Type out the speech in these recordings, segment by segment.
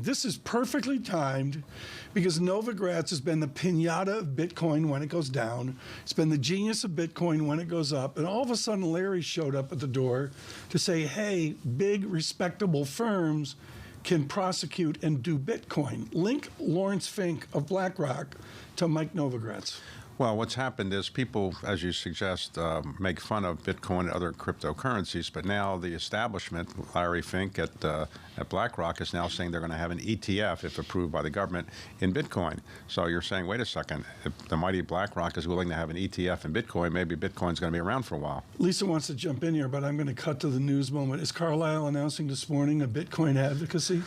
This is perfectly timed because Novogratz has been the piñata of Bitcoin when it goes down. It's been the genius of Bitcoin when it goes up. And all of a sudden, Larry showed up at the door to say, hey, big, respectable firms can prosecute and do Bitcoin. Link Lawrence Fink of BlackRock to Mike Novogratz. Well, what's happened is people, as you suggest, make fun of Bitcoin and other cryptocurrencies, but now the establishment, Larry Fink at BlackRock, is now saying they're going to have an ETF, if approved by the government, in Bitcoin. So you're saying, wait a second, if the mighty BlackRock is willing to have an ETF in Bitcoin, maybe Bitcoin's going to be around for a while. Lisa wants to jump in here, but I'm going to cut to the news moment. Is Carlyle announcing this morning a Bitcoin advocacy?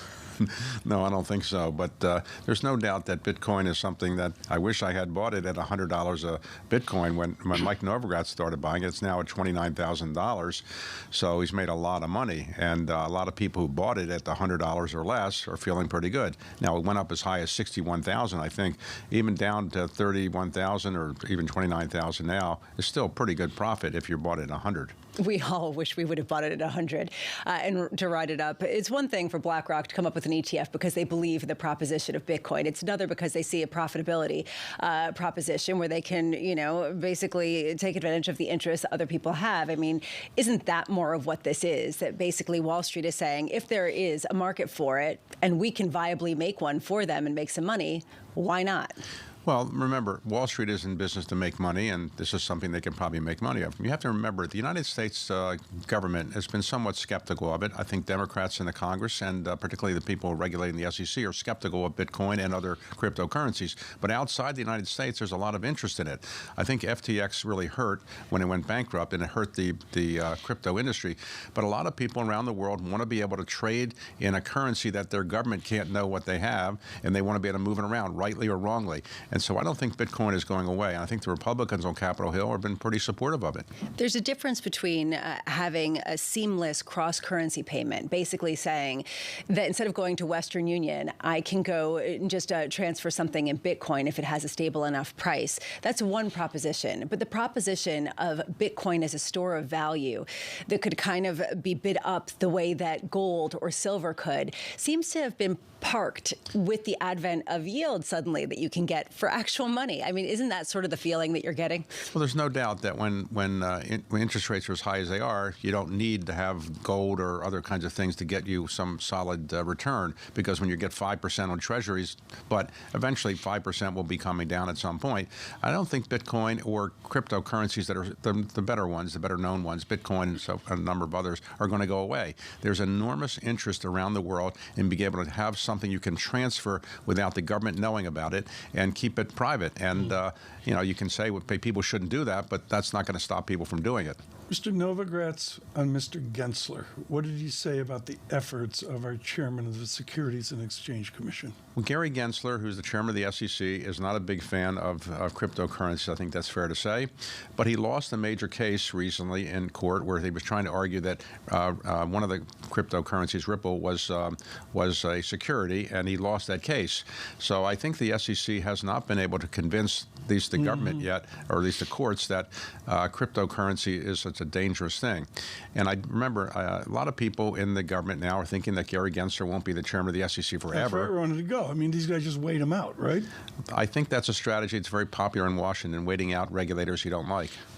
No, I don't think so. But there's no doubt that Bitcoin is something that I wish I had bought it at $100 a Bitcoin when Mike Novogratz started buying it. It's now at $29,000. So he's made a lot of money. And a lot of people who bought it at the $100 or less are feeling pretty good. Now, it went up as high as $61,000, I think. Even down to $31,000 or even $29,000 now is still pretty good profit if you bought it at $100. We all wish we would have bought it at 100 and to ride it up. It's one thing for BlackRock to come up with an ETF because they believe in the proposition of Bitcoin. It's another because they see a profitability proposition where they can, basically take advantage of the interests other people have. I mean, isn't that more of what this is? That basically Wall Street is saying, if there is a market for it and we can viably make one for them and make some money, why not? Well, remember, Wall Street is in business to make money, and this is something they can probably make money of. You have to remember, the United States government has been somewhat skeptical of it. I think Democrats in the Congress, and particularly the people regulating the SEC, are skeptical of Bitcoin and other cryptocurrencies. But outside the United States, there's a lot of interest in it. I think FTX really hurt when it went bankrupt, and it hurt the crypto industry. But a lot of people around the world want to be able to trade in a currency that their government can't know what they have, and they want to be able to move it around, rightly or wrongly. And so I don't think Bitcoin is going away. I think the Republicans on Capitol Hill have been pretty supportive of it. There's a difference between having a seamless cross-currency payment, basically saying that instead of going to Western Union, I can go and just transfer something in Bitcoin if it has a stable enough price. That's one proposition. But the proposition of Bitcoin as a store of value that could kind of be bid up the way that gold or silver could seems to have been parked with the advent of yield suddenly that you can get for actual money. I mean, isn't that sort of the feeling that you're getting? Well, there's no doubt that when interest rates are as high as they are, you don't need to have gold or other kinds of things to get you some solid return, because when you get 5% on treasuries, but eventually 5% will be coming down at some point, I don't think Bitcoin or cryptocurrencies that are the better ones, the better known ones, Bitcoin and so a number of others, are going to go away. There's enormous interest around the world in being able to have something you can transfer without the government knowing about it and keep it private. And, you can say people shouldn't do that, but that's not going to stop people from doing it. Mr. Novogratz on Mr. Gensler, what did he say about the efforts of our chairman of the Securities and Exchange Commission? Well, Gary Gensler, who's the chairman of the SEC, is not a big fan of cryptocurrencies. I think that's fair to say. But he lost a major case recently in court where he was trying to argue that one of the cryptocurrencies, Ripple, was a security, and he lost that case. So I think the SEC has not been able to convince at least the government yet, or at least the courts, that cryptocurrency is such a dangerous thing. And I remember a lot of people in the government now are thinking that Gary Gensler won't be the chairman of the SEC forever. That's where I wanted to go. I mean, these guys just wait him out, right? I think that's a strategy that's very popular in Washington, waiting out regulators you don't like.